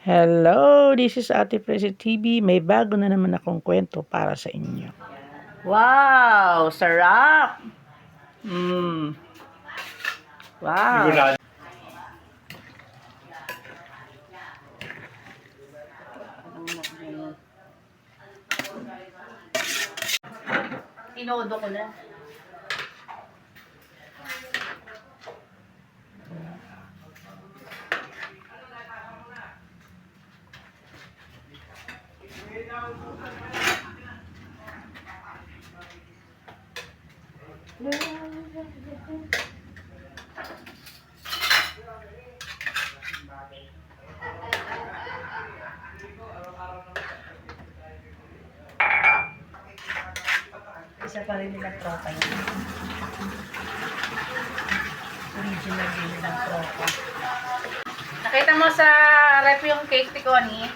Hello, this is Ate Presi TV. May bago na naman akong kwento para sa inyo. Wow, sarap! Wow. Tinodo ko na. Isa pa rin nilang tropa yun. Original din nilang tropa. Nakita mo sa rep yung cake, Tikoni?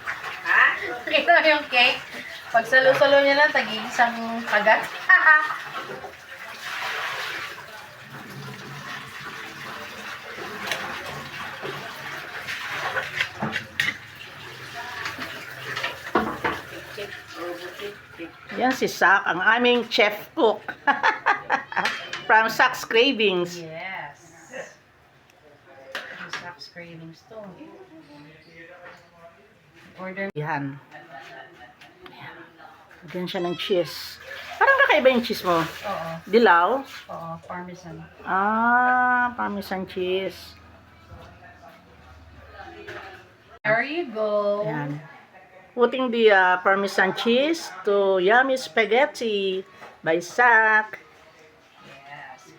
Ha? Nakita mo yung cake? Pag salo-salo niya lang, tagig isang kagat. Yan si Sak, ang aming chef cook. From Sak's Cravings. Yes. From Sak's Cravings to. Order. Yan. Lagyan siya ng cheese. Parang kakaiba yung cheese mo. Oo. Dilaw? Oo, parmesan. Ah, parmesan cheese. There you go. Yan. Putting the parmesan cheese to yummy spaghetti by Sak. Yes.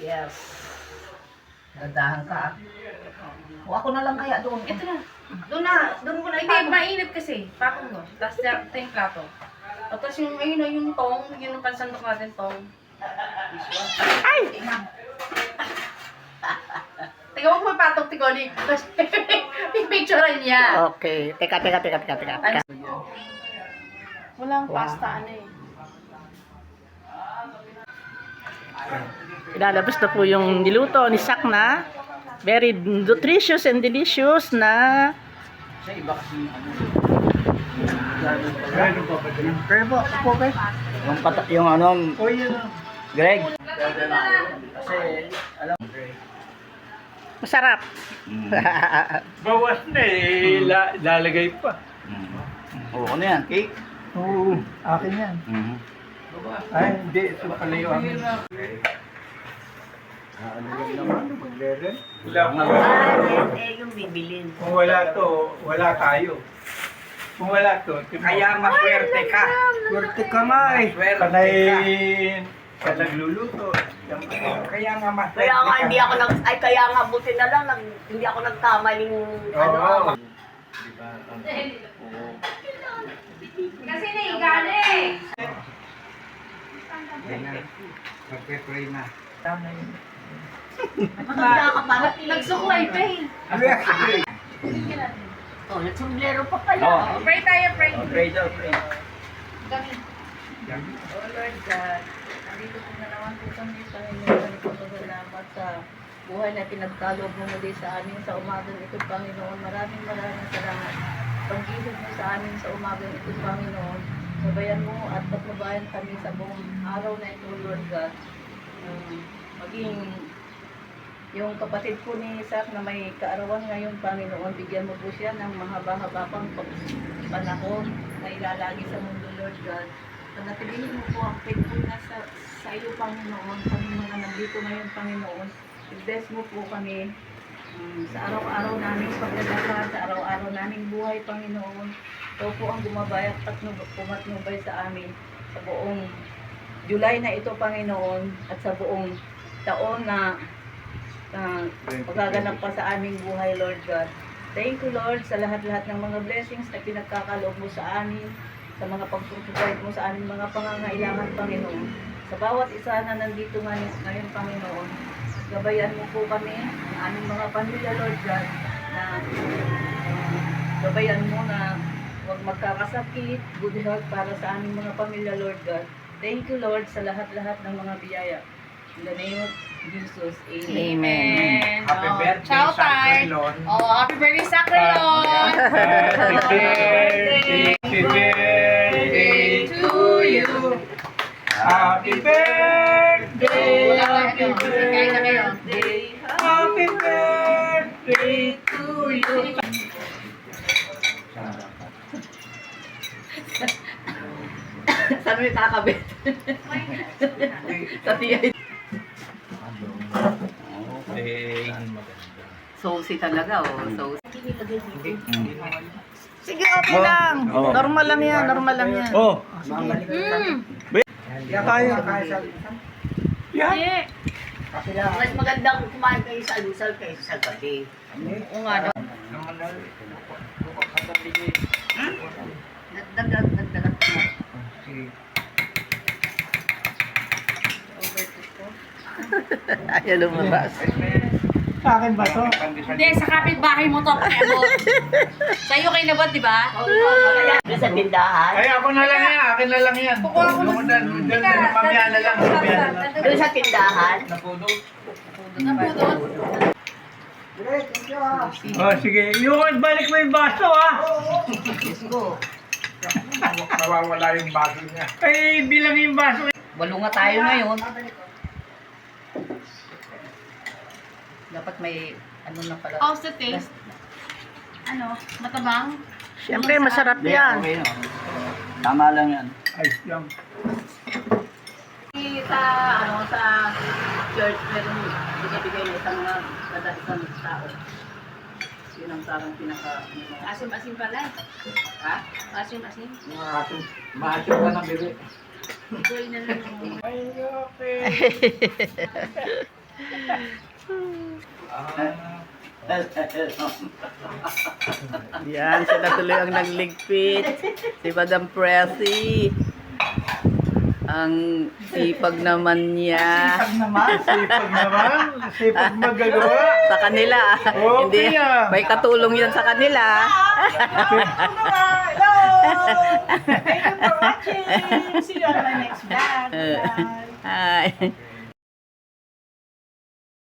Yes. Gadahan ka. O ako na lang kaya doon. Ito na. Doon mo na. Hindi, mainit kasi. Patong mo. Tapos ito yung plato. Tapos yung, ayun yung tong, yung pansandok natin tong. Ay! Tiga mo kung patong Tikoni. Tapos picturean niya. Okay. Teka. Walang pasta, ano eh. Ilalabas na po yung niluto ni Sak na very nutritious and delicious na sa iba kasi yung ano Greg kasi alam masarap. Bawas na eh, lalagay pa. Oo, ano yan? Cake? Oo, akin yan. Ay, hindi, ito pala yung akin. Ano lang naman, magleren? Wala ka. Yung bibilin. Kung wala to, wala tayo. Kung wala to, Kaya maswerte ka. swerte ka nga eh. Swerte Panay ka nagluluto. Kaya nga maswerte Kaya nga ka. hindi ako kaya nga buti na lang hindi ako nagkamaling Oo. Kasi naigala eh. Magpe-pray na. Tama yun. Matanda ka pa. Nagsuklay pa eh. Oh, nagsumblero pa pala. Oo. Pray tayo, pray. Pray daw, pray. Oh Lord God, nandito po na naman po kami sa inyo. Salamat sa buhay na pinagkaloob mo muli sa amin sa umagang ito, Panginoon. Maraming salamat. Pag-ibig mo sa amin sa umagang ito, Panginoon. Sabayan mo at patnubayan kami sa buong araw na ito, Lord God. Maging yung kapatid ko ni Sak na may kaarawan ngayon, Panginoon, bigyan mo po siya ng mahaba-haba pang panahon na ilalagi sa mundo, Lord God. Panatilihin mo po ang faithfulness sa iyo, Panginoon. Kami mga nandito ngayon, Panginoon. I-bless mo po kami sa araw-araw naming paglalakad, sa araw-araw naming buhay, Panginoon. Ito po ang gumabay at pumatnubay sa amin sa buong July na ito, Panginoon, at sa buong taon na magaganap pa sa aming buhay, Lord God. Thank you, Lord, sa lahat-lahat ng mga blessings na pinagkakaloob mo sa amin, sa mga pag-provide mo sa aming mga pangangailangan, Panginoon. Sa bawat isa na nandito ngayon, Panginoon, gabayan mo po kami, ang aming mga pamilya, Lord God, na gabayan mo na huwag magkakasakit, good health para sa aming mga pamilya, Lord God. Thank you, Lord, sa lahat-lahat ng mga biyaya. In the name of Jesus. Amen. Amen. Happy Oh, birthday, ciao, Tay. Sacrilon. Oh, happy birthday, Sacrilon. Happy birthday to you. Happy birthday. Wala kayo. Kain na kayo. Happy birthday to you. Saan mo yung kakabit? Sa tiyay. Okay. Saucy talaga, oh. Saucy. Sige, okay lang. Oh. Normal lang yan, normal lang yan. Oh, Yan Tayo. kaya sa yan. Yeah. Mas magandang kumain kayo sa alusal kaysa sa gabi. Oo nga daw. naman na. Nagdagat ko. Ayaw lumabas. Sa akin ba to? Hindi, sa kapitbahay mo to, pakiabot. Sa'yo kay nabot, di ba? Sa tindahan. Ay, ako na lang yan. Akin na lang yan. Kukuha ko Doon na, mamaya na lang. Mamaya na lang. Doon sa tindahan. Napudol. Napudot. Oh, sige. Yung balik mo yung baso, ha? Nawawala yung bago niya. Ay, bilang yung baso. Walo nga tayo ngayon. Dapat may ano na pala. How's the taste? Ano? Matabang? Siyempre, masarap yan. Tama lang yan. Ay, lang. Sa, ano, sa church, meron bigay na isang mga isang tao. Yun ang parang pinaka... Asim-asim pala. Ha? Asim-asim. Macho ka ng bibig. Enjoy na lang. Yan, siya na tuloy ang nagligpit. Si Madam Presi. Ang sipag naman niya. Sipag naman. Sipag magagawa. Sa kanila. Okay, Hindi, ah. may katulong yan sa kanila. Hello! Thank you for watching. See you on my next vlog. Hi.